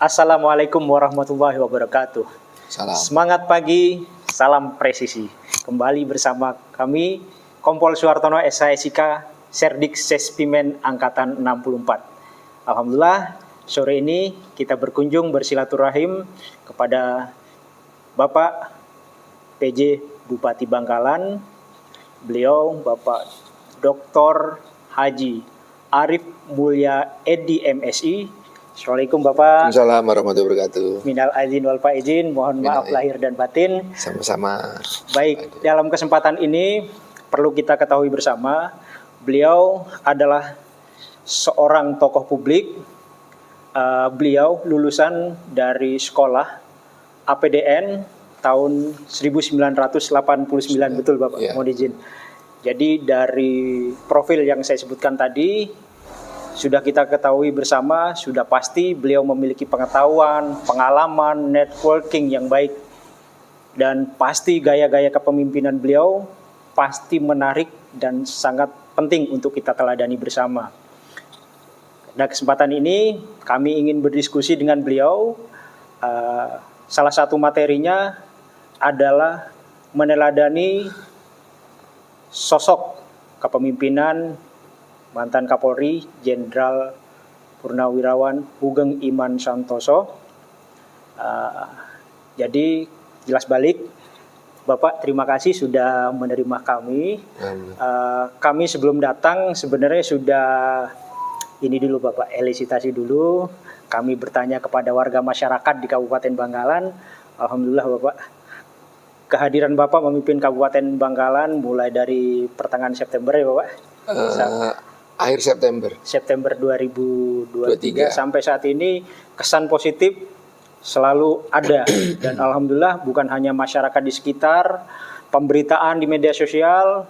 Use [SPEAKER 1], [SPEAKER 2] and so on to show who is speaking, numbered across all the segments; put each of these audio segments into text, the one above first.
[SPEAKER 1] Assalamualaikum warahmatullahi wabarakatuh.
[SPEAKER 2] Salam.
[SPEAKER 1] Semangat pagi, salam presisi. Kembali bersama kami, Kompol Suhartono SHSIK, Serdik Sespimen Angkatan 64. Alhamdulillah, sore ini kita berkunjung bersilaturahim kepada Bapak PJ Bupati Bangkalan. Beliau Bapak Dr. Haji Arif Mulya Edi MSI. Assalamualaikum Bapak.
[SPEAKER 2] Waalaikumsalam warahmatullahi wabarakatuh.
[SPEAKER 1] Minal aizin wal faizin, mohon maaf lahir dan batin.
[SPEAKER 2] Sama-sama.
[SPEAKER 1] Baik, dalam kesempatan ini perlu kita ketahui bersama, beliau adalah seorang tokoh publik. Beliau lulusan dari sekolah APDN tahun 1989, betul Bapak?
[SPEAKER 2] Ya.
[SPEAKER 1] Mohon izin. Jadi dari profil yang saya sebutkan tadi, sudah kita ketahui bersama, sudah pasti beliau memiliki pengetahuan, pengalaman, networking yang baik. Dan pasti gaya-gaya kepemimpinan beliau pasti menarik dan sangat penting untuk kita teladani bersama. Pada kesempatan ini kami ingin berdiskusi dengan beliau. Salah satu materinya adalah meneladani sosok kepemimpinan mantan Kapolri Jenderal Purnawirawan Sugeng Iman Santoso. Jadi jelas balik, Bapak terima kasih sudah menerima kami. Kami sebelum datang sebenarnya sudah ini dulu Bapak, elisitasi dulu. Kami bertanya kepada warga masyarakat di Kabupaten Bangkalan. Alhamdulillah Bapak, kehadiran Bapak memimpin Kabupaten Bangkalan mulai dari pertengahan September ya Bapak?
[SPEAKER 2] Akhir September
[SPEAKER 1] 2023 sampai saat ini kesan positif selalu ada. Dan alhamdulillah bukan hanya masyarakat di sekitar, pemberitaan di media sosial,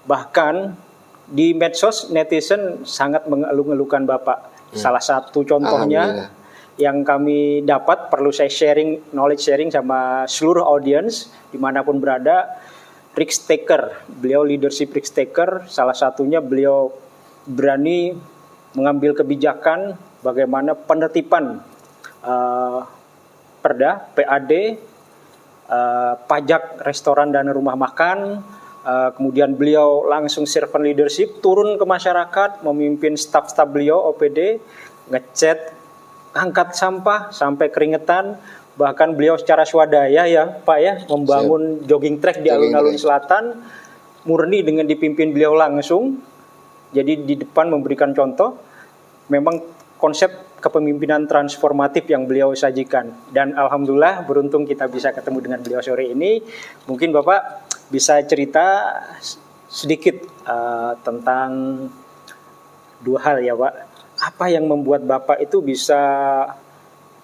[SPEAKER 1] bahkan di medsos netizen sangat mengeluh-elukan Bapak. Salah satu contohnya yang kami dapat, perlu saya knowledge sharing sama seluruh audiens dimanapun berada, risk taker. Beliau leadership risk taker, salah satunya beliau berani mengambil kebijakan bagaimana penertiban perda, PAD, pajak restoran dan rumah makan. Kemudian beliau langsung servant leadership, turun ke masyarakat, memimpin staf-staf beliau OPD, ngechat, angkat sampah sampai keringetan. Bahkan beliau secara swadaya ya Pak ya, membangun jogging track di alun-alun selatan, murni dengan dipimpin beliau langsung. Jadi di depan memberikan contoh, memang konsep kepemimpinan transformatif yang beliau sajikan. Dan alhamdulillah beruntung kita bisa ketemu dengan beliau sore ini. Mungkin Bapak bisa cerita sedikit tentang dua hal ya Pak. Apa yang membuat Bapak itu bisa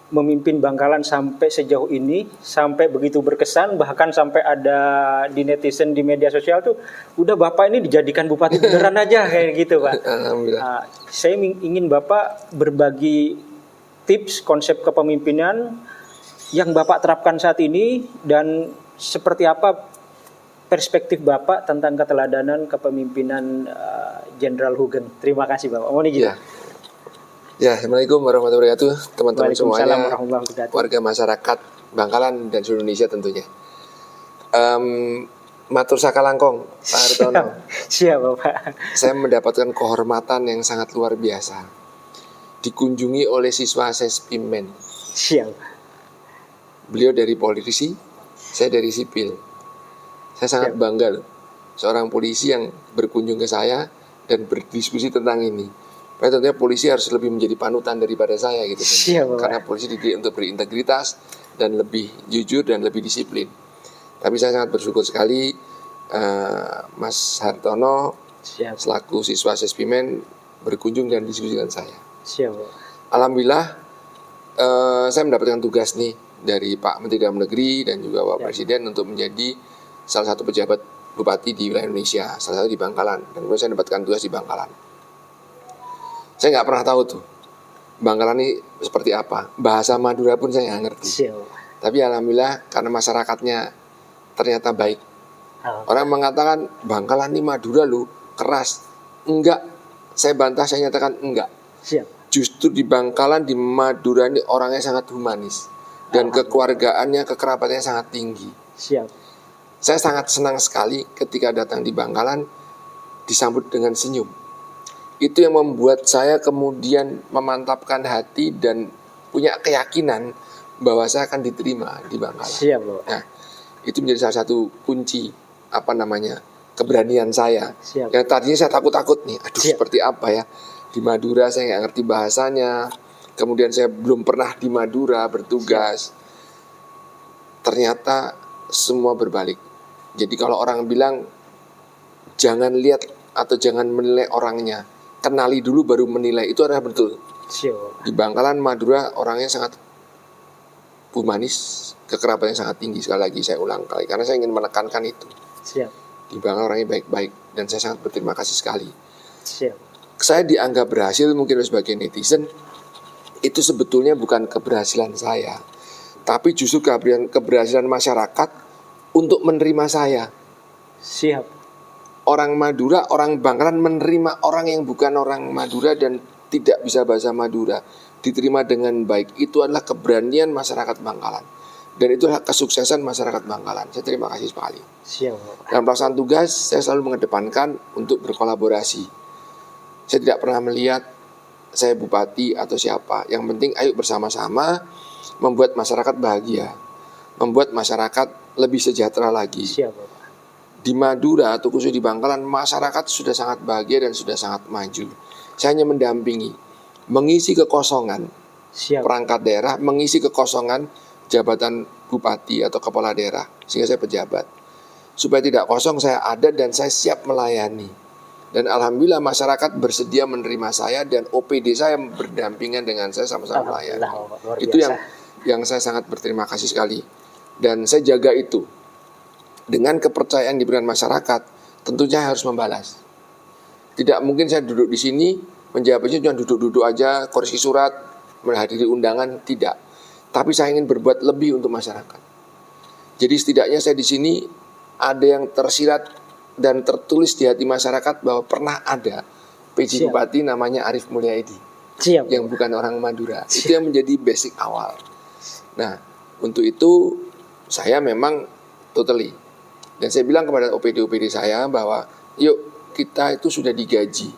[SPEAKER 1] memimpin Bangkalan sampai sejauh ini, sampai begitu berkesan, bahkan sampai ada di netizen di media sosial tuh, udah Bapak ini dijadikan bupati beneran aja kayak gitu Pak. Saya ingin Bapak berbagi tips konsep kepemimpinan yang Bapak terapkan saat ini dan seperti apa perspektif Bapak tentang keteladanan kepemimpinan Jenderal Sugeng. Terima kasih Bapak. Mohon izin.
[SPEAKER 2] Ya, Assalamualaikum warahmatullahi wabarakatuh, teman-teman semuanya, warga masyarakat Bangkalan dan seluruh Indonesia tentunya. Matur sakalangkong, Pak Hartono.
[SPEAKER 1] Siap Bapak.
[SPEAKER 2] Saya mendapatkan kehormatan yang sangat luar biasa, dikunjungi oleh siswa Sespimen.
[SPEAKER 1] Siap.
[SPEAKER 2] Beliau dari polisi, saya dari sipil. Saya sangat bangga loh, seorang polisi yang berkunjung ke saya dan berdiskusi tentang ini. Tapi tentunya polisi harus lebih menjadi panutan daripada saya gitu. Karena polisi dididik untuk berintegritas dan lebih jujur dan lebih disiplin. Tapi saya sangat bersyukur sekali Mas Hartono selaku siswa Sespimen berkunjung dan diskusi dengan saya. Alhamdulillah saya mendapatkan tugas nih dari Pak Menteri Dalam Negeri dan juga Pak Presiden untuk menjadi salah satu pejabat bupati di wilayah Indonesia, salah satu di Bangkalan. Dan kemudian saya mendapatkan tugas di Bangkalan. Saya nggak pernah tahu tuh Bangkalan ini seperti apa. Bahasa Madura pun saya nggak ngerti. Tapi alhamdulillah karena masyarakatnya ternyata baik. Orang mengatakan Bangkalan ini Madura lu keras. Enggak. Saya bantah, saya nyatakan enggak. Justru di Bangkalan, di Madura ini orangnya sangat humanis dan kekeluargaannya, kekerabatannya sangat tinggi.
[SPEAKER 1] Siap.
[SPEAKER 2] Saya sangat senang sekali ketika datang di Bangkalan disambut dengan senyum. Itu yang membuat saya kemudian memantapkan hati dan punya keyakinan bahwa saya akan diterima di Bangkalan.
[SPEAKER 1] Siap, Bapak.
[SPEAKER 2] Nah, itu menjadi salah satu kunci keberanian saya.
[SPEAKER 1] Siap.
[SPEAKER 2] Yang tadinya saya takut-takut nih, aduh
[SPEAKER 1] Siap.
[SPEAKER 2] seperti apa ya di Madura, saya nggak ngerti bahasanya. Kemudian saya belum pernah di Madura bertugas. Ternyata semua berbalik. Jadi kalau orang bilang jangan lihat atau jangan menilai orangnya, kenali dulu baru menilai, itu adalah betul.
[SPEAKER 1] Siap.
[SPEAKER 2] Di Bangkalan, Madura orangnya sangat humanis, kekerabatannya sangat tinggi. Sekali lagi saya ulang kali, karena saya ingin menekankan itu.
[SPEAKER 1] Siap.
[SPEAKER 2] Di Bangkalan orangnya baik-baik dan saya sangat berterima kasih sekali.
[SPEAKER 1] Siap.
[SPEAKER 2] Saya dianggap berhasil mungkin oleh sebagian netizen. Itu sebetulnya bukan keberhasilan saya, tapi justru keberhasilan masyarakat untuk menerima saya.
[SPEAKER 1] Siap.
[SPEAKER 2] Orang Madura, orang Bangkalan menerima orang yang bukan orang Madura dan tidak bisa bahasa Madura, diterima dengan baik. Itu adalah keberanian masyarakat Bangkalan. Dan itu adalah kesuksesan masyarakat Bangkalan. Saya terima kasih sekali.
[SPEAKER 1] Siap.
[SPEAKER 2] Dalam pelaksanaan tugas, saya selalu mengedepankan untuk berkolaborasi. Saya tidak pernah melihat saya bupati atau siapa. Yang penting ayo bersama-sama membuat masyarakat bahagia, membuat masyarakat lebih sejahtera lagi.
[SPEAKER 1] Siap, Bapak.
[SPEAKER 2] Di Madura atau khusus di Bangkalan, masyarakat sudah sangat bahagia dan sudah sangat maju. Saya hanya mendampingi, mengisi kekosongan perangkat daerah, mengisi kekosongan jabatan bupati atau kepala daerah, sehingga saya pejabat. Supaya tidak kosong, saya ada dan saya siap melayani. Dan alhamdulillah masyarakat bersedia menerima saya dan OPD saya berdampingan dengan saya sama-sama melayani. Itu yang saya sangat berterima kasih sekali. Dan saya jaga itu. Dengan kepercayaan diberikan masyarakat, tentunya saya harus membalas. Tidak mungkin saya duduk di sini, menjawabnya cuma duduk-duduk aja, koreksi surat, menghadiri undangan, tidak. Tapi saya ingin berbuat lebih untuk masyarakat. Jadi setidaknya saya di sini ada yang tersirat dan tertulis di hati masyarakat bahwa pernah ada PJ Bupati namanya Arief Mulyaedi. Yang bukan orang Madura. Itu yang menjadi basic awal. Nah, untuk itu saya memang totally. Dan saya bilang kepada OPD-OPD saya bahwa yuk kita itu sudah digaji.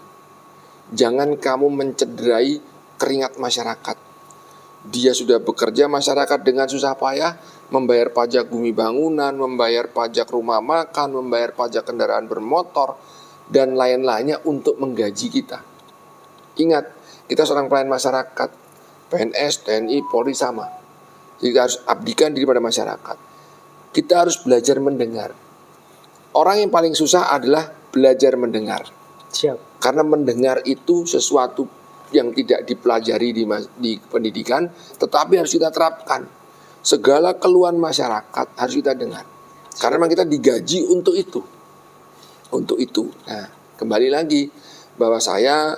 [SPEAKER 2] Jangan kamu mencederai keringat masyarakat. Dia sudah bekerja masyarakat dengan susah payah, membayar pajak bumi bangunan, membayar pajak rumah makan, membayar pajak kendaraan bermotor, dan lain-lainnya untuk menggaji kita. Ingat, kita seorang pelayan masyarakat, PNS, TNI, Polri sama. Jadi kita harus abdikan diri pada masyarakat. Kita harus belajar mendengar. Orang yang paling susah adalah belajar mendengar.
[SPEAKER 1] Siap.
[SPEAKER 2] Karena mendengar itu sesuatu yang tidak dipelajari di pendidikan, tetapi harus kita terapkan. Segala keluhan masyarakat harus kita dengar. Karena memang kita digaji untuk itu. Untuk itu. Nah, kembali lagi bahwa saya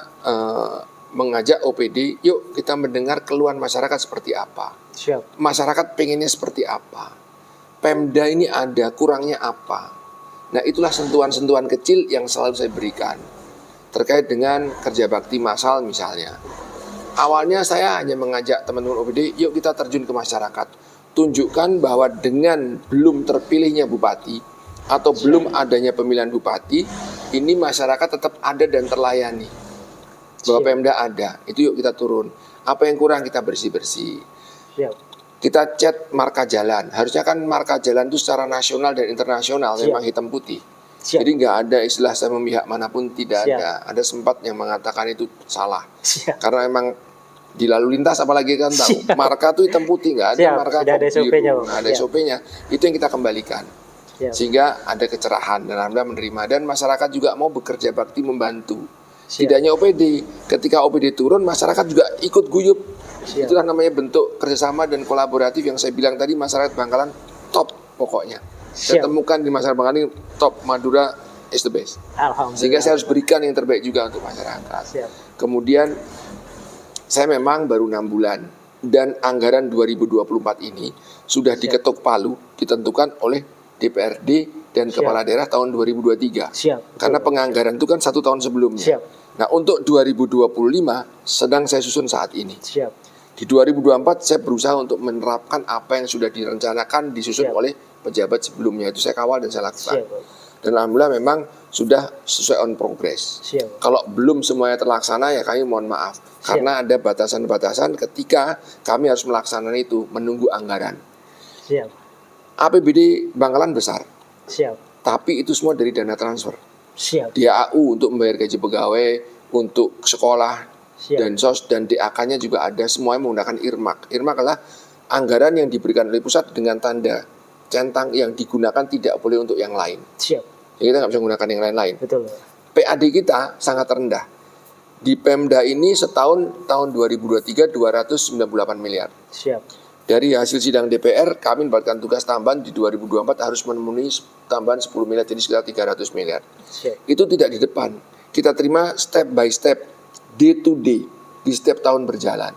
[SPEAKER 2] mengajak OPD, yuk kita mendengar keluhan masyarakat seperti apa.
[SPEAKER 1] Siap.
[SPEAKER 2] Masyarakat pengennya seperti apa. Pemda ini ada, kurangnya apa. Nah, itulah sentuhan-sentuhan kecil yang selalu saya berikan. Terkait dengan kerja bakti massal misalnya. Awalnya saya hanya mengajak teman-teman OPD, yuk kita terjun ke masyarakat. Tunjukkan bahwa dengan belum terpilihnya bupati atau belum adanya pemilihan bupati, ini masyarakat tetap ada dan terlayani. Bahwa Pemda ada, itu yuk kita turun. Apa yang kurang kita bersih-bersih. Kita cat marka jalan. Harusnya kan marka jalan itu secara nasional dan internasional memang hitam putih. Jadi nggak ada istilah saya memihak manapun, tidak ada. Ada sempat yang mengatakan itu salah. Karena memang di lalu lintas apalagi kan tahu marka itu hitam putih, nggak ada marka
[SPEAKER 1] ada SOP-nya,
[SPEAKER 2] ada SOP-nya. Itu yang kita kembalikan. Sehingga ada kecerahan dan alhamdulillah menerima, dan masyarakat juga mau bekerja bakti membantu. Tidak hanya OPD, ketika OPD turun masyarakat juga ikut guyup. Itulah namanya bentuk kerjasama dan kolaboratif yang saya bilang tadi. Masyarakat Bangkalan top pokoknya. Saya temukan di masyarakat Bangkalan ini top. Madura is the best. Sehingga saya harus berikan yang terbaik juga untuk masyarakat. Kemudian saya memang baru 6 bulan dan anggaran 2024 ini sudah diketuk palu, ditentukan oleh DPRD dan kepala daerah tahun 2023. Karena penganggaran itu kan 1 tahun sebelumnya. Nah, untuk 2025 sedang saya susun saat ini.
[SPEAKER 1] Siap.
[SPEAKER 2] Di 2024 saya berusaha untuk menerapkan apa yang sudah direncanakan, disusun
[SPEAKER 1] Siap.
[SPEAKER 2] oleh pejabat sebelumnya. Itu saya kawal dan saya lakukan.
[SPEAKER 1] Siap, Bapak.
[SPEAKER 2] Dan alhamdulillah memang sudah sesuai on progress.
[SPEAKER 1] Siap.
[SPEAKER 2] Kalau belum semuanya terlaksana ya kami mohon maaf.
[SPEAKER 1] Siap.
[SPEAKER 2] Karena ada batasan-batasan ketika kami harus melaksanakan itu, menunggu anggaran.
[SPEAKER 1] Siap.
[SPEAKER 2] APBD Bangkalan besar,
[SPEAKER 1] Siap.
[SPEAKER 2] tapi itu semua dari dana transfer.
[SPEAKER 1] Siap.
[SPEAKER 2] DAU untuk membayar gaji pegawai, untuk sekolah,
[SPEAKER 1] Siap.
[SPEAKER 2] dan SOS dan DAK-nya juga ada, semuanya menggunakan IRMAK. IRMAK adalah anggaran yang diberikan oleh pusat dengan tanda centang yang digunakan tidak boleh untuk yang lain.
[SPEAKER 1] Siap.
[SPEAKER 2] Jadi kita nggak bisa menggunakan yang lain-lain.
[SPEAKER 1] Betul, Bapak.
[SPEAKER 2] PAD kita sangat rendah. Di Pemda ini setahun tahun 2023 298 miliar.
[SPEAKER 1] Siap.
[SPEAKER 2] Dari hasil sidang DPR kami mendapatkan tugas tambahan di 2024 harus memenuhi tambahan 10 miliar jadi sekitar 300 miliar.
[SPEAKER 1] Siap.
[SPEAKER 2] Itu tidak di depan. Kita terima step by step, day to day, di setiap tahun berjalan.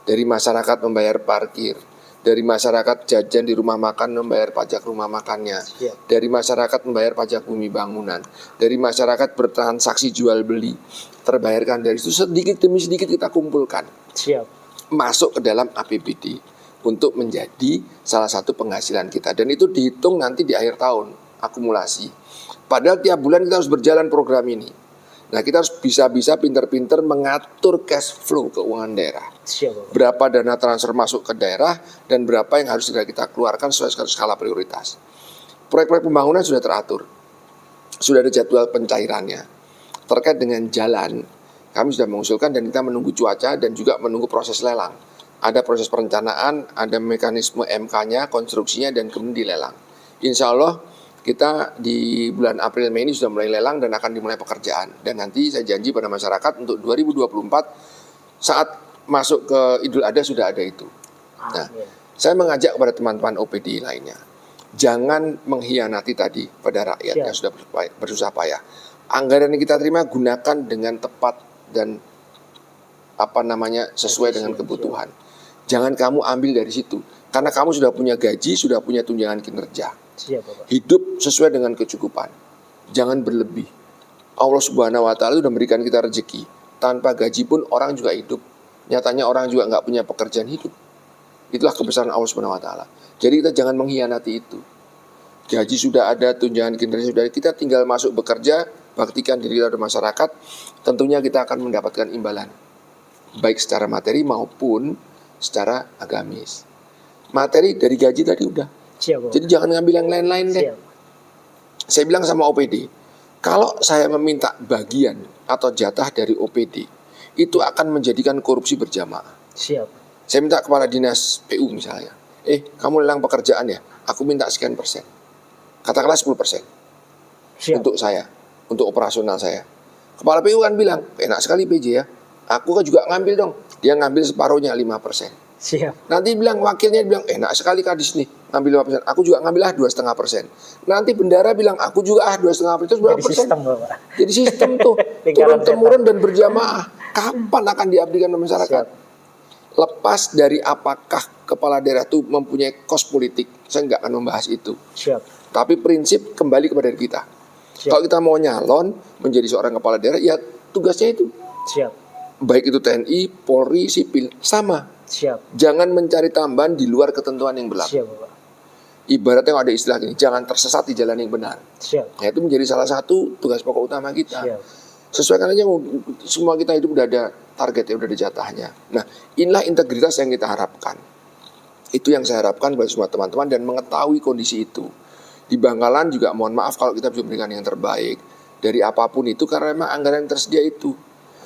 [SPEAKER 2] Dari masyarakat membayar parkir, dari masyarakat jajan di rumah makan membayar pajak rumah makannya,
[SPEAKER 1] Siap.
[SPEAKER 2] dari masyarakat membayar pajak bumi bangunan, dari masyarakat bertransaksi jual beli, terbayarkan dari itu sedikit demi sedikit kita kumpulkan,
[SPEAKER 1] Siap.
[SPEAKER 2] masuk ke dalam APBD untuk menjadi salah satu penghasilan kita. Dan itu dihitung nanti di akhir tahun, akumulasi. Padahal tiap bulan kita harus berjalan program ini. Nah, kita harus bisa-bisa pinter-pinter mengatur cash flow keuangan daerah.
[SPEAKER 1] Siap, Bapak.
[SPEAKER 2] Berapa dana transfer masuk ke daerah dan berapa yang harus segera kita keluarkan sesuai skala prioritas. Proyek-proyek pembangunan sudah teratur. Sudah ada jadwal pencairannya. Terkait dengan jalan, kami sudah mengusulkan dan kita menunggu cuaca dan juga menunggu proses lelang. Ada proses perencanaan, ada mekanisme MK-nya, konstruksinya, dan kemudian dilelang. Insya Allah kita di bulan April Mei ini sudah mulai lelang dan akan dimulai pekerjaan. Dan nanti saya janji pada masyarakat untuk 2024 saat masuk ke Idul Adha sudah ada itu. Nah, saya mengajak kepada teman-teman OPD lainnya, jangan mengkhianati tadi pada rakyat yang sudah bersusah payah. Anggaran yang kita terima gunakan dengan tepat dan sesuai dengan kebutuhan. Jangan kamu ambil dari situ, karena kamu sudah punya gaji, sudah punya tunjangan kinerja.
[SPEAKER 1] Siap, Bapak.
[SPEAKER 2] Hidup sesuai dengan kecukupan. Jangan berlebih. Allah Subhanahu wa Ta'ala sudah memberikan kita rezeki. Tanpa gaji pun orang juga hidup. Nyatanya orang juga nggak punya pekerjaan hidup. Itulah kebesaran Allah Subhanahu wa Ta'ala. Jadi kita jangan mengkhianati itu. Gaji sudah ada, tunjangan kinerja sudah ada, kita tinggal masuk bekerja, baktikan diri kita kepada masyarakat. Tentunya kita akan mendapatkan imbalan, baik secara materi maupun secara agamis. Materi dari gaji tadi udah.
[SPEAKER 1] Siap, Bapak.
[SPEAKER 2] Jadi jangan ngambil yang lain-lain deh.
[SPEAKER 1] Siap.
[SPEAKER 2] Saya bilang sama OPD, kalau saya meminta bagian atau jatah dari OPD, itu akan menjadikan korupsi berjamaah.
[SPEAKER 1] Siap.
[SPEAKER 2] Saya minta kepala dinas PU misalnya, kamu lelang pekerjaan ya, aku minta sekian persen. Katakanlah 10%
[SPEAKER 1] Siap.
[SPEAKER 2] untuk saya, untuk operasional saya. Kepala PU kan bilang, enak sekali PJ ya, aku kan juga ngambil dong. Dia ngambil separuhnya 5%.
[SPEAKER 1] Siap.
[SPEAKER 2] Nanti bilang wakilnya bilang, enak sekali Kadis nih, ngambil 5%. Aku juga ngambil 2,5%. Nanti bendara bilang, aku juga 2,5%. Itu berapa
[SPEAKER 1] Jadi
[SPEAKER 2] persen?
[SPEAKER 1] sistem, Bapak.
[SPEAKER 2] Jadi sistem tuh, turun-temurun dan berjamaah. Kapan akan diabdikan ke masyarakat?
[SPEAKER 1] Siap.
[SPEAKER 2] Lepas dari apakah kepala daerah itu mempunyai kos politik, saya nggak akan membahas itu.
[SPEAKER 1] Siap.
[SPEAKER 2] Tapi prinsip kembali kepada kita.
[SPEAKER 1] Siap.
[SPEAKER 2] Kalau kita mau nyalon menjadi seorang kepala daerah, ya tugasnya itu.
[SPEAKER 1] Siap.
[SPEAKER 2] Baik itu TNI, Polri, sipil, sama.
[SPEAKER 1] Siap.
[SPEAKER 2] Jangan mencari tambahan di luar ketentuan yang berlaku.
[SPEAKER 1] Siap, Bapak.
[SPEAKER 2] Ibaratnya ada istilah gini, jangan tersesat di jalan yang benar.
[SPEAKER 1] Siap.
[SPEAKER 2] Nah, itu menjadi salah satu tugas pokok utama kita.
[SPEAKER 1] Siap.
[SPEAKER 2] Sesuaikan aja, semua kita hidup udah ada targetnya, udah ada jatahnya. Nah, inilah integritas yang kita harapkan. Itu yang saya harapkan buat semua teman-teman dan mengetahui kondisi itu. Di Bangkalan juga mohon maaf kalau kita bisa memberikan yang terbaik dari apapun itu karena memang anggaran yang tersedia itu.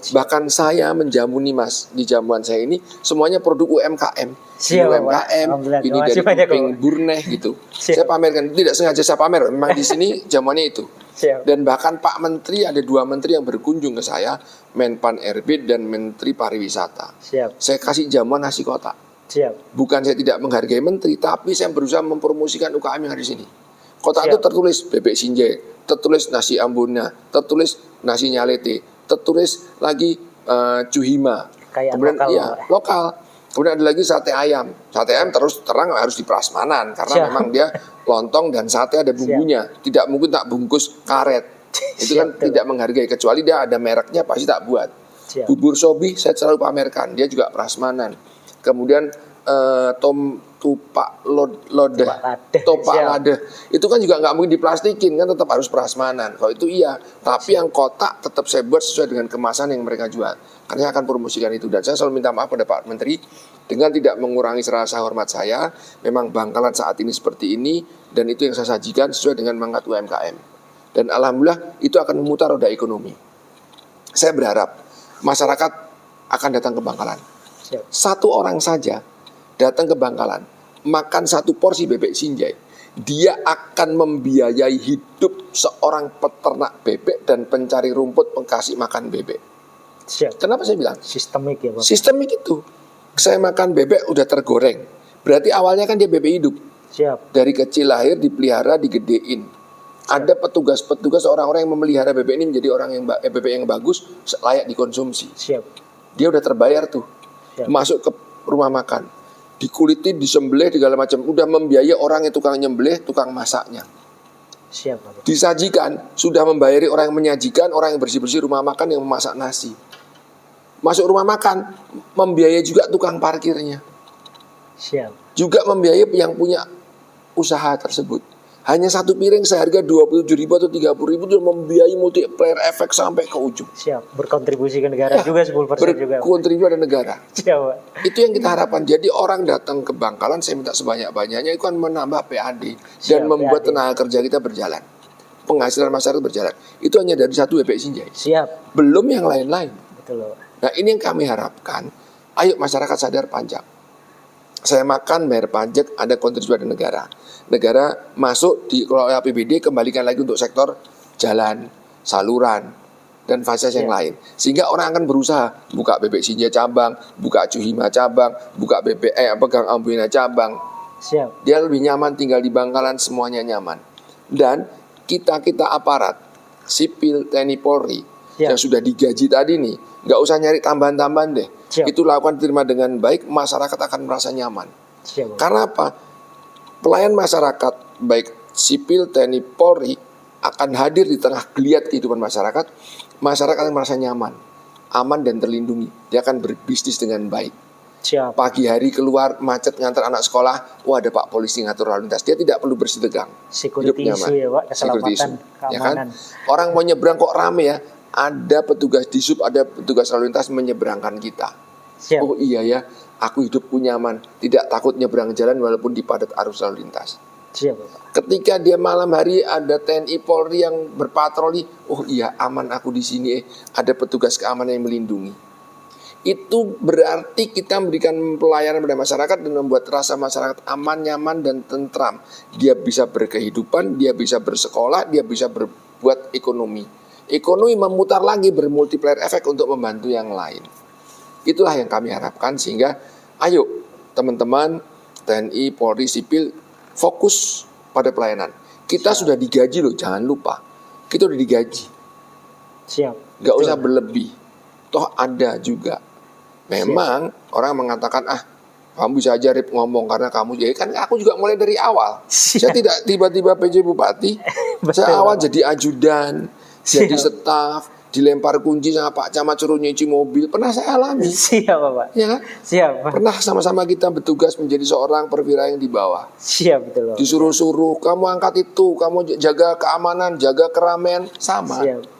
[SPEAKER 2] Bahkan saya menjamu nih Mas, di jamuan saya ini semuanya produk UMKM.
[SPEAKER 1] Siap,
[SPEAKER 2] UMKM,
[SPEAKER 1] Alhamdulillah,
[SPEAKER 2] ini
[SPEAKER 1] terima
[SPEAKER 2] dari
[SPEAKER 1] kasih banyak,
[SPEAKER 2] kuping
[SPEAKER 1] Bapak.
[SPEAKER 2] Burneh gitu.
[SPEAKER 1] Siap.
[SPEAKER 2] Saya pamerkan, tidak sengaja saya pamer, memang di sini jamuannya itu.
[SPEAKER 1] Siap.
[SPEAKER 2] Dan bahkan Pak Menteri, ada 2 menteri yang berkunjung ke saya, Menpan RB dan Menteri Pariwisata.
[SPEAKER 1] Siap.
[SPEAKER 2] Saya kasih jamuan nasi kotak.
[SPEAKER 1] Siap.
[SPEAKER 2] Bukan saya tidak menghargai menteri, tapi saya berusaha mempromosikan UKM yang ada di sini. Kotak
[SPEAKER 1] Siap.
[SPEAKER 2] itu tertulis bebek sinjai, tertulis nasi ambuna, tertulis nasi nyalete, tertulis lagi cuhima.
[SPEAKER 1] Kayak
[SPEAKER 2] Kemudian
[SPEAKER 1] lokal,
[SPEAKER 2] ya,
[SPEAKER 1] Pak.
[SPEAKER 2] lokal. Kemudian ada lagi sate ayam. Sate ayam terus terang harus di prasmanan karena
[SPEAKER 1] Siap.
[SPEAKER 2] memang dia lontong dan sate ada bumbunya. Tidak mungkin tak bungkus karet. Itu kan
[SPEAKER 1] Siap,
[SPEAKER 2] tidak menghargai, kecuali dia ada mereknya pasti tak buat.
[SPEAKER 1] Siap.
[SPEAKER 2] Bubur Sobi saya selalu pamerkan, dia juga prasmanan. Kemudian topak
[SPEAKER 1] Siap.
[SPEAKER 2] lada itu kan juga nggak mungkin diplastikin, kan tetap harus prasmanan. Kalau itu iya, tapi yang kotak tetap saya buat sesuai dengan kemasan yang mereka jual, karena saya akan promosikan itu. Dan saya selalu minta maaf pada Pak Menteri dengan tidak mengurangi rasa hormat saya. Memang Bangkalan saat ini seperti ini, dan itu yang saya sajikan sesuai dengan mandat UMKM. Dan alhamdulillah itu akan memutar roda ekonomi. Saya berharap masyarakat akan datang ke Bangkalan.
[SPEAKER 1] Siap.
[SPEAKER 2] Satu orang saja datang ke Bangkalan, makan satu porsi bebek sinjai, dia akan membiayai hidup seorang peternak bebek dan pencari rumput pengkasih makan bebek.
[SPEAKER 1] Siap.
[SPEAKER 2] Kenapa saya bilang?
[SPEAKER 1] Sistemik ya Pak.
[SPEAKER 2] Sistemik itu. Saya makan bebek udah tergoreng. Berarti awalnya kan dia bebek hidup.
[SPEAKER 1] Siap.
[SPEAKER 2] Dari kecil lahir, dipelihara, digedein. Ada petugas-petugas orang-orang yang memelihara bebek ini menjadi orang yang bebek yang bagus, layak dikonsumsi.
[SPEAKER 1] Siap.
[SPEAKER 2] Dia udah terbayar tuh.
[SPEAKER 1] Siap.
[SPEAKER 2] Masuk ke rumah makan, dikulitin, disembelih, segala macam. Udah membiayai orang yang tukang nyembelih, tukang masaknya.
[SPEAKER 1] Siap Pak.
[SPEAKER 2] Disajikan, sudah membayari orang yang menyajikan, orang yang bersih-bersih rumah makan, yang memasak nasi. Masuk rumah makan, membiayai juga tukang parkirnya.
[SPEAKER 1] Siap.
[SPEAKER 2] Juga membiayai yang punya usaha tersebut. Hanya satu piring seharga 27.000 atau 30.000 itu membiayai multiplier efek sampai ke ujung.
[SPEAKER 1] Siap. Berkontribusi ke negara juga 10% juga.
[SPEAKER 2] Berkontribusi pada negara.
[SPEAKER 1] Siap Pak.
[SPEAKER 2] Itu yang kita harapkan. Jadi orang datang ke Bangkalan, saya minta sebanyak-banyaknya, itu kan menambah PAD dan
[SPEAKER 1] Siap,
[SPEAKER 2] membuat
[SPEAKER 1] PAD.
[SPEAKER 2] tenaga kerja kita berjalan, penghasilan masyarakat berjalan. Itu hanya dari satu bebek sinjai,
[SPEAKER 1] Siap.
[SPEAKER 2] belum yang lain-lain.
[SPEAKER 1] Betul Pak.
[SPEAKER 2] Nah ini yang kami harapkan. Ayo masyarakat sadar pajak. Saya makan bayar pajak, ada kontribusi pada negara. Negara masuk di kalau APBD kembalikan lagi untuk sektor jalan, saluran, dan fasilitas yang lain. Sehingga orang akan berusaha buka bebek sinjai cabang, buka Cuhima cabang, buka pegang Ambuina cabang.
[SPEAKER 1] Siap.
[SPEAKER 2] Dia lebih nyaman tinggal di Bangkalan, semuanya nyaman. Dan kita aparat sipil TNI Polri yang sudah digaji tadi nih, nggak usah nyari tambahan-tambahan deh.
[SPEAKER 1] Siap.
[SPEAKER 2] Itu lakukan terima dengan baik, masyarakat akan merasa nyaman.
[SPEAKER 1] Siap Pak.
[SPEAKER 2] Karena apa? Pelayan masyarakat baik sipil TNI Polri akan hadir di tengah geliat kehidupan masyarakat. Masyarakat akan merasa nyaman, aman dan terlindungi. Dia akan berbisnis dengan baik.
[SPEAKER 1] Siap.
[SPEAKER 2] Pagi hari keluar macet ngantar anak sekolah, wah ada Pak Polisi ngatur lalu lintas. Dia tidak perlu bersih tegang.
[SPEAKER 1] Security
[SPEAKER 2] Hidup nyaman.
[SPEAKER 1] issue ya Pak,
[SPEAKER 2] Security
[SPEAKER 1] keselamatan,
[SPEAKER 2] issue, ya
[SPEAKER 1] keamanan.
[SPEAKER 2] kan? Orang mau nyebrang kok rame ya. Ada petugas di sub, ada petugas lalu lintas menyeberangkan kita.
[SPEAKER 1] Siap.
[SPEAKER 2] Oh iya ya, aku hidupku nyaman, tidak takut nyebrang jalan walaupun dipadat arus lalu lintas.
[SPEAKER 1] Siap Pak.
[SPEAKER 2] Ketika dia malam hari ada TNI Polri yang berpatroli, oh iya aman aku di sini, ada petugas keamanan yang melindungi. Itu berarti kita memberikan pelayanan pada masyarakat dan membuat rasa masyarakat aman, nyaman, dan tentram. Dia bisa berkehidupan, dia bisa bersekolah, dia bisa berbuat ekonomi. Ekonomi memutar lagi, bermultiplier efek untuk membantu yang lain. Itulah yang kami harapkan, sehingga ayo teman-teman TNI, Polri, sipil fokus pada pelayanan. Kita sudah digaji loh, jangan lupa. Kita udah digaji.
[SPEAKER 1] Siap.
[SPEAKER 2] Gak usah berlebih. Toh ada juga. Memang orang mengatakan, kamu bisa aja Rip ngomong karena kamu jadi, kan aku juga mulai dari awal. Saya tidak tiba-tiba PJ Bupati. Saya awal jadi ajudan, jadi staf, dilempar kunci sama Pak Camat suruh nyuci mobil. Pernah saya alami.
[SPEAKER 1] Siap Pak.
[SPEAKER 2] Ya kan?
[SPEAKER 1] Siap Pak.
[SPEAKER 2] Pernah sama-sama kita bertugas menjadi seorang perwira yang di bawah.
[SPEAKER 1] Siap betul Pak.
[SPEAKER 2] Disuruh-suruh, kamu angkat itu, kamu jaga keamanan, jaga keramaian, sama.
[SPEAKER 1] Siap.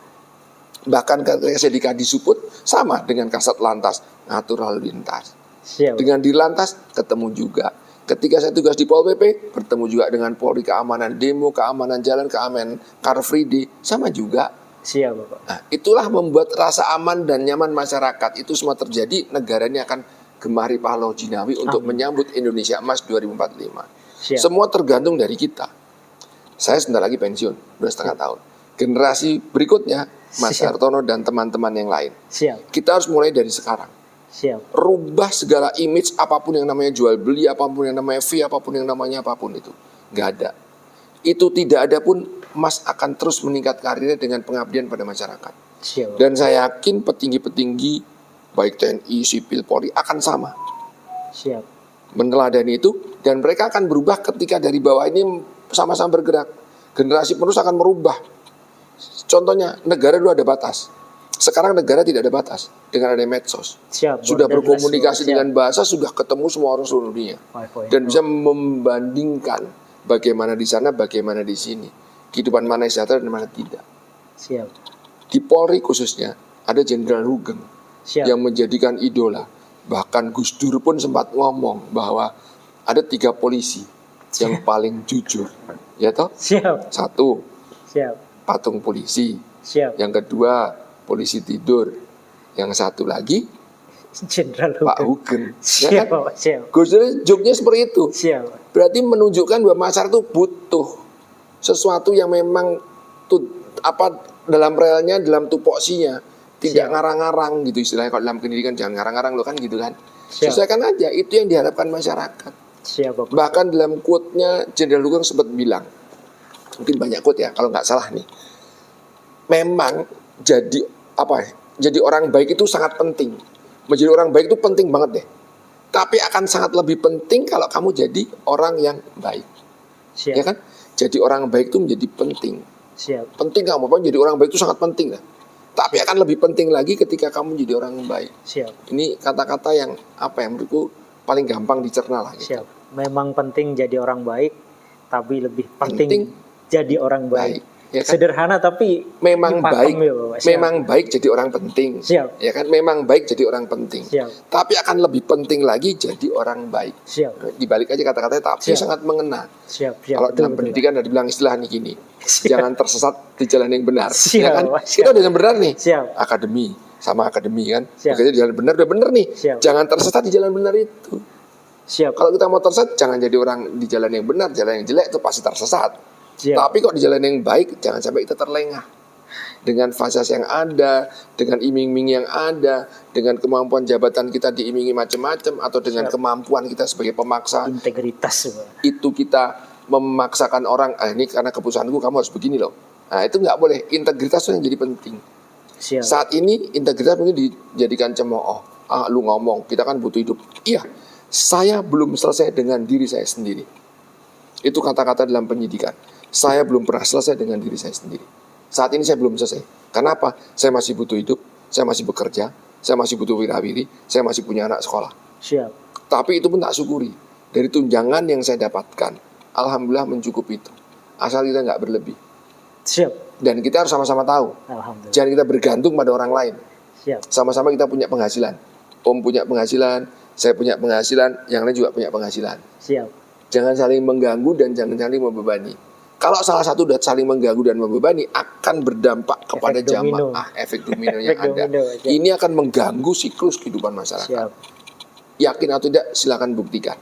[SPEAKER 2] Bahkan ketika saya di Kadisuput, sama dengan Kasat Lantas, ngatur lalu lintas.
[SPEAKER 1] Siap.
[SPEAKER 2] Dengan di lantas, ketemu juga. Ketika saya tugas di Pol PP, bertemu juga dengan Polri, keamanan demo, keamanan jalan, keamanan Car Free Day, sama juga.
[SPEAKER 1] Siap Bapak.
[SPEAKER 2] Nah, itulah membuat rasa aman dan nyaman masyarakat. Itu semua terjadi, negara ini akan gemari pahlaw jinawi untuk menyambut Indonesia Emas 2045.
[SPEAKER 1] Siap.
[SPEAKER 2] Semua tergantung dari kita. Saya sebentar lagi pensiun, 2,5 tahun. Generasi berikutnya, Mas Hartono dan teman-teman yang lain.
[SPEAKER 1] Siap.
[SPEAKER 2] Kita harus mulai dari sekarang.
[SPEAKER 1] Siap.
[SPEAKER 2] Rubah segala image, apapun yang namanya jual beli, apapun yang namanya fee, apapun yang namanya apapun itu. Nggak ada. Itu tidak ada pun, Mas akan terus meningkat karirnya dengan pengabdian pada masyarakat.
[SPEAKER 1] Siap.
[SPEAKER 2] Dan saya yakin petinggi-petinggi, baik TNI, sipil, Polri, akan sama.
[SPEAKER 1] Siap.
[SPEAKER 2] Meneladani itu, dan mereka akan berubah ketika dari bawah ini sama-sama bergerak. Generasi penerus akan merubah. Contohnya, negara dulu ada batas. Sekarang negara tidak ada batas dengan ada medsos.
[SPEAKER 1] Siap.
[SPEAKER 2] Sudah
[SPEAKER 1] Borderless,
[SPEAKER 2] berkomunikasi
[SPEAKER 1] siap.
[SPEAKER 2] dengan bahasa, sudah ketemu semua orang seluruh dunia.
[SPEAKER 1] 5.0.
[SPEAKER 2] Dan bisa membandingkan bagaimana di sana, bagaimana di sini. Kehidupan mana yang sejahtera dan mana tidak.
[SPEAKER 1] Siap.
[SPEAKER 2] Di Polri khususnya, ada Jenderal Hugeng
[SPEAKER 1] Siap.
[SPEAKER 2] yang menjadikan idola. Bahkan Gus Dur pun sempat ngomong bahwa ada 3 polisi yang paling jujur. Ya toh?
[SPEAKER 1] Siap.
[SPEAKER 2] 1,
[SPEAKER 1] Siap.
[SPEAKER 2] patung polisi.
[SPEAKER 1] Siap.
[SPEAKER 2] Yang kedua, polisi tidur. Yang satu lagi,
[SPEAKER 1] Jenderal
[SPEAKER 2] Pak
[SPEAKER 1] Hugeng.
[SPEAKER 2] Hugeng. Ya
[SPEAKER 1] Siap.
[SPEAKER 2] kan?
[SPEAKER 1] Siap.
[SPEAKER 2] Gus Dur joknya seperti itu.
[SPEAKER 1] Siap.
[SPEAKER 2] Berarti menunjukkan bahwa masyarakat itu butuh sesuatu yang memang dalam relnya, dalam tupoksinya tidak
[SPEAKER 1] Siap.
[SPEAKER 2] ngarang-ngarang gitu istilahnya. Kalau dalam pendidikan jangan ngarang-ngarang lo kan gitu kan.
[SPEAKER 1] Siap.
[SPEAKER 2] Sesuaikan aja, itu yang diharapkan masyarakat.
[SPEAKER 1] Siap, Bapak.
[SPEAKER 2] Bahkan dalam quote-nya Jenderal Hugeng sempat bilang, mungkin banyak quote ya kalau nggak salah nih, memang jadi orang baik itu sangat penting. Menjadi orang baik itu penting banget deh. Tapi akan sangat lebih penting kalau kamu jadi orang yang baik.
[SPEAKER 1] Siap.
[SPEAKER 2] Ya kan? Jadi orang baik itu menjadi penting.
[SPEAKER 1] Siap.
[SPEAKER 2] Penting kamu, jadi orang baik itu sangat penting lah. Tapi akan lebih penting lagi ketika kamu jadi orang yang baik.
[SPEAKER 1] Siap.
[SPEAKER 2] Ini kata-kata yang menurutku paling gampang dicerna lah. Gitu.
[SPEAKER 1] Siap. Memang penting jadi orang baik, tapi lebih penting jadi orang baik.
[SPEAKER 2] Ya kan?
[SPEAKER 1] Sederhana tapi
[SPEAKER 2] memang
[SPEAKER 1] dipakem
[SPEAKER 2] baik.
[SPEAKER 1] ya, Bapak. Siap.
[SPEAKER 2] Memang baik jadi orang penting.
[SPEAKER 1] Siap.
[SPEAKER 2] Ya kan? Memang baik jadi orang penting.
[SPEAKER 1] Siap.
[SPEAKER 2] Tapi akan lebih penting lagi jadi orang baik.
[SPEAKER 1] Siap.
[SPEAKER 2] Dibalik aja kata-katanya tapi
[SPEAKER 1] Siap.
[SPEAKER 2] sangat mengena.
[SPEAKER 1] Siap.
[SPEAKER 2] Kalau
[SPEAKER 1] Betul,
[SPEAKER 2] dalam
[SPEAKER 1] betul,
[SPEAKER 2] pendidikan ada bilang istilah nih gini.
[SPEAKER 1] Siap.
[SPEAKER 2] Jangan tersesat di jalan yang benar.
[SPEAKER 1] Siap,
[SPEAKER 2] Ya kan?
[SPEAKER 1] Siap.
[SPEAKER 2] Kita udah yang benar nih.
[SPEAKER 1] Siap.
[SPEAKER 2] Akademi sama akademi kan.
[SPEAKER 1] Siap.
[SPEAKER 2] Bekerja di jalan benar udah benar nih.
[SPEAKER 1] Siap.
[SPEAKER 2] Jangan tersesat di jalan benar itu.
[SPEAKER 1] Siap.
[SPEAKER 2] Kalau kita mau tersesat, jangan jadi orang di jalan yang benar, jalan yang jelek itu pasti tersesat.
[SPEAKER 1] Siap.
[SPEAKER 2] Tapi kok di jalan yang baik, jangan sampai kita terlengah. Dengan fasilitas yang ada, dengan iming-iming yang ada, dengan kemampuan jabatan kita diimingi macam-macam, atau dengan
[SPEAKER 1] Siap.
[SPEAKER 2] kemampuan kita sebagai pemaksa,
[SPEAKER 1] Integritas, Bapak.
[SPEAKER 2] itu kita memaksakan orang, ini karena keputusanku kamu harus begini loh. Nah itu nggak boleh, integritas itu yang jadi penting.
[SPEAKER 1] Siap.
[SPEAKER 2] Saat ini integritas mungkin dijadikan cemooh. Lu ngomong, kita kan butuh hidup. Iya, saya belum selesai dengan diri saya sendiri. Itu kata-kata dalam penyidikan. Saya belum pernah selesai dengan diri saya sendiri. Saat ini saya belum selesai. Kenapa? Saya masih butuh hidup, saya masih bekerja, saya masih butuh wirawiri, saya masih punya anak sekolah.
[SPEAKER 1] Siap.
[SPEAKER 2] Tapi itu pun tak syukuri. Dari tunjangan yang saya dapatkan, alhamdulillah mencukupi itu. Asal kita nggak berlebih.
[SPEAKER 1] Siap.
[SPEAKER 2] Dan kita harus sama-sama tahu.
[SPEAKER 1] Alhamdulillah.
[SPEAKER 2] Jangan kita bergantung pada orang lain.
[SPEAKER 1] Siap.
[SPEAKER 2] Sama-sama kita punya penghasilan. Om punya penghasilan, saya punya penghasilan, yang lain juga punya penghasilan.
[SPEAKER 1] Siap.
[SPEAKER 2] Jangan saling mengganggu dan jangan saling membebani. Kalau salah satu sudah saling mengganggu dan membebani, akan berdampak kepada
[SPEAKER 1] Efek domino.
[SPEAKER 2] jamaah, efek domino yang
[SPEAKER 1] Efek
[SPEAKER 2] ada.
[SPEAKER 1] domino, siap.
[SPEAKER 2] Ini akan mengganggu siklus kehidupan masyarakat.
[SPEAKER 1] Siap.
[SPEAKER 2] Yakin atau tidak, silakan buktikan.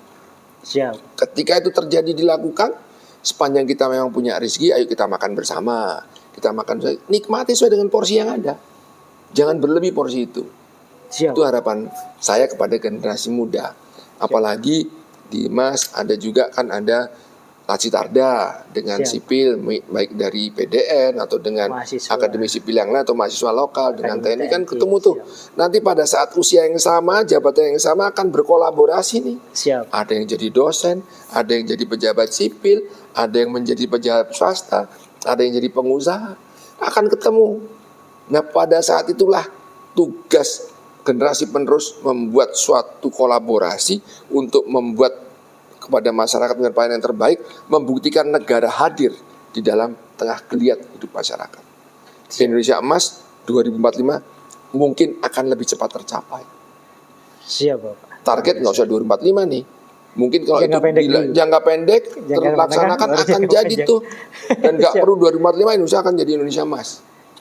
[SPEAKER 1] Siap.
[SPEAKER 2] Ketika itu terjadi dilakukan, sepanjang kita memang punya rezeki, ayo kita makan bersama. Kita makan, nikmati sesuai dengan porsi yang ada. Jangan berlebih porsi itu.
[SPEAKER 1] Siap.
[SPEAKER 2] Itu harapan saya kepada generasi muda. Apalagi di MAS ada juga kan ada Lacitarda dengan
[SPEAKER 1] Siap.
[SPEAKER 2] sipil, baik dari PDN atau dengan
[SPEAKER 1] Mahasiswa.
[SPEAKER 2] akademi sipil yang lain atau mahasiswa lokal dengan
[SPEAKER 1] Akademi
[SPEAKER 2] TNI kan
[SPEAKER 1] TNI,
[SPEAKER 2] ketemu tuh.
[SPEAKER 1] siap.
[SPEAKER 2] Nanti pada saat usia yang sama, jabatan yang sama akan berkolaborasi nih.
[SPEAKER 1] Siap.
[SPEAKER 2] Ada yang jadi dosen, ada yang jadi pejabat sipil, ada yang menjadi pejabat swasta, ada yang jadi pengusaha, akan ketemu. Nah pada saat itulah tugas generasi penerus membuat suatu kolaborasi untuk membuat kepada masyarakat dengan pelayanan yang terbaik, membuktikan negara hadir di dalam tengah geliat hidup masyarakat. Indonesia Emas 2045 mungkin akan lebih cepat tercapai.
[SPEAKER 1] Siap, Bapak.
[SPEAKER 2] Target nggak usah 2045 nih. Mungkin kalau
[SPEAKER 1] Jangka
[SPEAKER 2] itu
[SPEAKER 1] pendek dulu.
[SPEAKER 2] jangka pendek
[SPEAKER 1] Jangka
[SPEAKER 2] terlaksanakan
[SPEAKER 1] pendek, baru
[SPEAKER 2] akan
[SPEAKER 1] jangka
[SPEAKER 2] jadi
[SPEAKER 1] panjang.
[SPEAKER 2] tuh. Dan nggak
[SPEAKER 1] Siap.
[SPEAKER 2] perlu 2045 Indonesia akan jadi Indonesia Emas.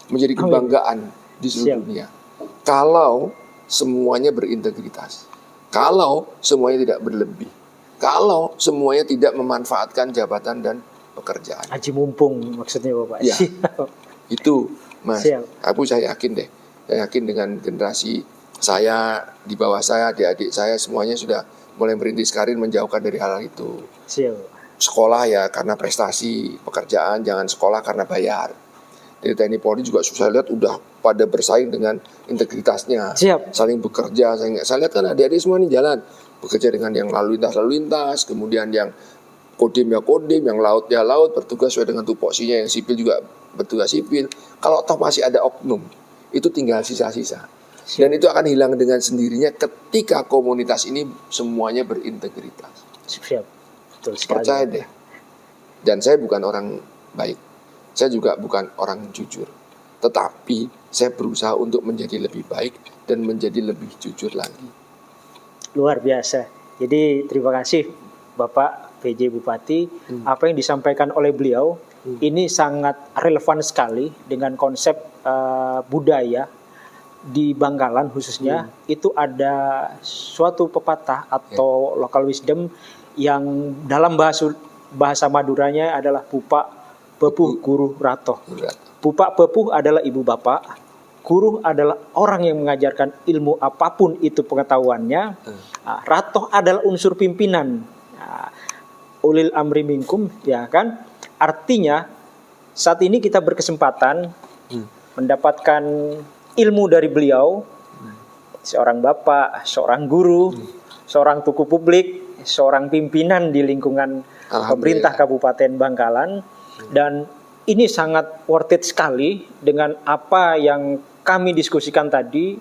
[SPEAKER 2] Menjadi
[SPEAKER 1] Amin.
[SPEAKER 2] kebanggaan di seluruh
[SPEAKER 1] Siap.
[SPEAKER 2] dunia. Kalau semuanya berintegritas. Kalau semuanya tidak berlebih. Kalau semuanya tidak memanfaatkan jabatan dan pekerjaan.
[SPEAKER 1] Haji mumpung maksudnya, Bapak.
[SPEAKER 2] Ya.
[SPEAKER 1] Siap.
[SPEAKER 2] Itu Mas,
[SPEAKER 1] Siap.
[SPEAKER 2] saya yakin deh. Saya yakin dengan generasi saya, di bawah saya, adik-adik saya semuanya sudah mulai merintis karir menjauhkan dari hal itu.
[SPEAKER 1] Siap.
[SPEAKER 2] Sekolah ya karena prestasi, pekerjaan jangan sekolah karena bayar. Dari TNI Polri juga saya lihat udah pada bersaing dengan integritasnya.
[SPEAKER 1] Siap.
[SPEAKER 2] Saling bekerja, saya lihat kan adik-adik semua nih jalan. Bekerja dengan yang lalu lintas, kemudian yang Kodim ya Kodim, yang laut ya laut, bertugas sesuai dengan tupoksinya, yang sipil juga bertugas sipil. Kalau toh masih ada oknum, itu tinggal sisa-sisa. Dan itu akan hilang dengan sendirinya ketika komunitas ini semuanya berintegritas.
[SPEAKER 1] Siap. Betul sekali.
[SPEAKER 2] Percaya deh. Dan saya bukan orang baik. Saya juga bukan orang jujur. Tetapi saya berusaha untuk menjadi lebih baik dan menjadi lebih jujur lagi.
[SPEAKER 1] Luar biasa. Jadi terima kasih Bapak PJ Bupati. Apa yang disampaikan oleh beliau ini sangat relevan sekali dengan konsep budaya di Bangkalan khususnya. Itu ada suatu pepatah atau local wisdom yang dalam bahasa Maduranya adalah Pupak Pepuh Guru Rato. Pupak Pepuh adalah ibu bapak, guru adalah orang yang mengajarkan ilmu apapun itu pengetahuannya. Rato adalah unsur pimpinan. Ulil amri minkum, ya kan? Artinya saat ini kita berkesempatan mendapatkan ilmu dari beliau, seorang bapak, seorang guru, seorang tokoh publik, seorang pimpinan di lingkungan pemerintah Kabupaten Bangkalan. Dan ini sangat worth it sekali dengan apa yang kami diskusikan tadi.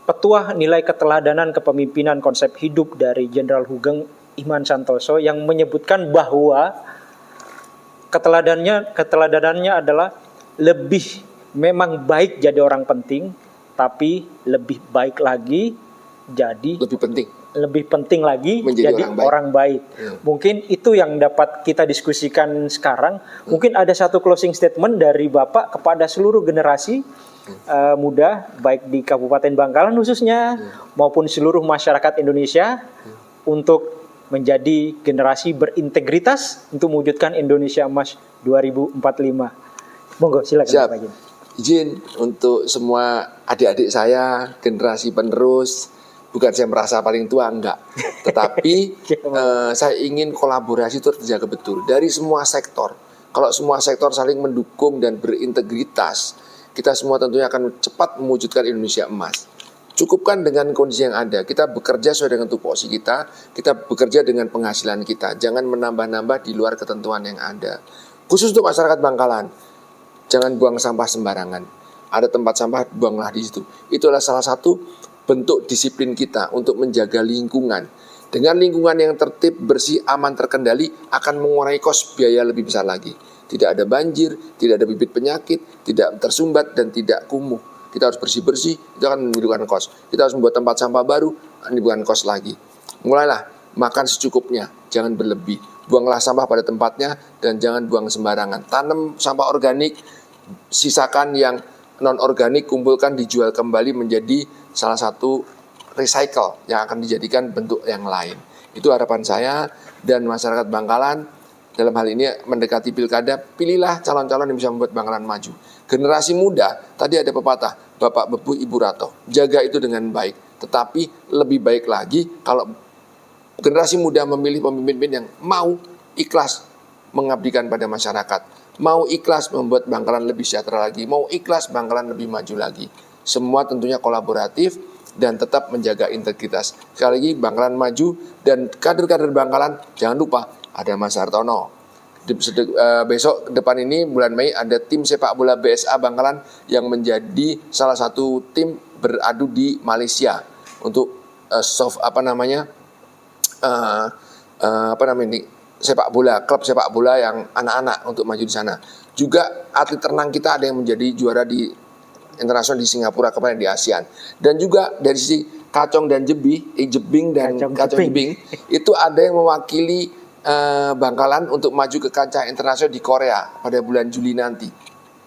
[SPEAKER 1] Petuah nilai keteladanan kepemimpinan konsep hidup dari Jenderal Hugeng Iman Santoso yang menyebutkan bahwa keteladanannya adalah lebih memang baik jadi orang penting, tapi lebih baik lagi jadi lebih penting lagi menjadi orang baik. Mungkin itu yang dapat kita diskusikan sekarang. Mungkin ada satu closing statement dari Bapak kepada seluruh generasi muda, baik di Kabupaten Bangkalan khususnya, maupun seluruh masyarakat Indonesia, untuk menjadi generasi berintegritas untuk mewujudkan Indonesia Emas 2045. Monggo, silakan Pak.
[SPEAKER 2] Izin untuk semua adik-adik saya, generasi penerus. Bukan saya merasa paling tua, enggak. Tetapi saya ingin kolaborasi itu terjaga betul dari semua sektor. Kalau semua sektor saling mendukung dan berintegritas, kita semua tentunya akan cepat mewujudkan Indonesia Emas. Cukupkan dengan kondisi yang ada. Kita bekerja sesuai dengan tupoksi kita bekerja dengan penghasilan kita. Jangan menambah-nambah di luar ketentuan yang ada. Khusus untuk masyarakat Bangkalan, jangan buang sampah sembarangan. Ada tempat sampah, buanglah di situ. Itu adalah salah satu bentuk disiplin kita untuk menjaga lingkungan. Dengan lingkungan yang tertib, bersih, aman, terkendali akan mengurangi kos biaya lebih besar lagi. Tidak ada banjir, tidak ada bibit penyakit, tidak tersumbat dan tidak kumuh. Kita harus bersih-bersih, itu akan menimbulkan kos. Kita harus membuat tempat sampah baru, menimbulkan kos lagi. Mulailah makan secukupnya, jangan berlebih. Buanglah sampah pada tempatnya dan jangan buang sembarangan. Tanam sampah organik, sisakan yang non-organik, kumpulkan, dijual kembali menjadi salah satu recycle yang akan dijadikan bentuk yang lain. Itu harapan saya dan masyarakat Bangkalan. Dalam hal ini mendekati pilkada, pilihlah calon-calon yang bisa membuat Bangkalan maju. Generasi muda, tadi ada pepatah, Bapak Bebu Ibu Rato, jaga itu dengan baik. Tetapi lebih baik lagi kalau generasi muda memilih pemimpin yang mau ikhlas mengabdikan pada masyarakat, mau ikhlas membuat Bangkalan lebih sejahtera lagi, mau ikhlas Bangkalan lebih maju lagi. Semua tentunya kolaboratif dan tetap menjaga integritas. Sekali lagi Bangkalan maju dan kader-kader Bangkalan jangan lupa ada Mas Hartono. Besok depan ini bulan Mei ada tim sepak bola BSA Bangkalan yang menjadi salah satu tim beradu di Malaysia untuk sepak bola, klub sepak bola yang anak-anak untuk maju di sana. Juga atlet renang kita ada yang menjadi juara di internasional di Singapura kemarin di ASEAN. Dan juga dari sisi kacong dan jebing itu ada yang mewakili Bangkalan untuk maju ke kancah internasional di Korea pada bulan Juli nanti.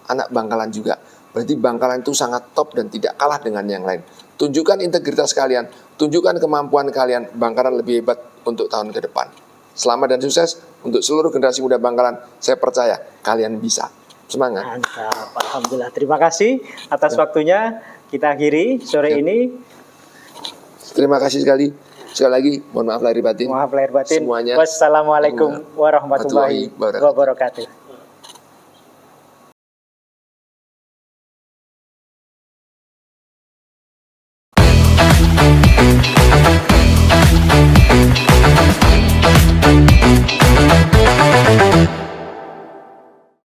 [SPEAKER 2] Anak Bangkalan juga. Berarti Bangkalan itu sangat top dan tidak kalah dengan yang lain. Tunjukkan integritas kalian, tunjukkan kemampuan kalian. Bangkalan lebih hebat untuk tahun ke depan. Selamat dan sukses untuk seluruh generasi muda Bangkalan. Saya percaya kalian bisa. Semangat.
[SPEAKER 1] Mantap. Alhamdulillah. Terima kasih atas waktunya. Kita akhiri sore ini.
[SPEAKER 2] Terima kasih sekali. Sekali lagi, mohon maaf lahir batin.
[SPEAKER 1] Maaf lahir batin.
[SPEAKER 2] Semuanya.
[SPEAKER 1] Wassalamualaikum warahmatullahi wabarakatuh.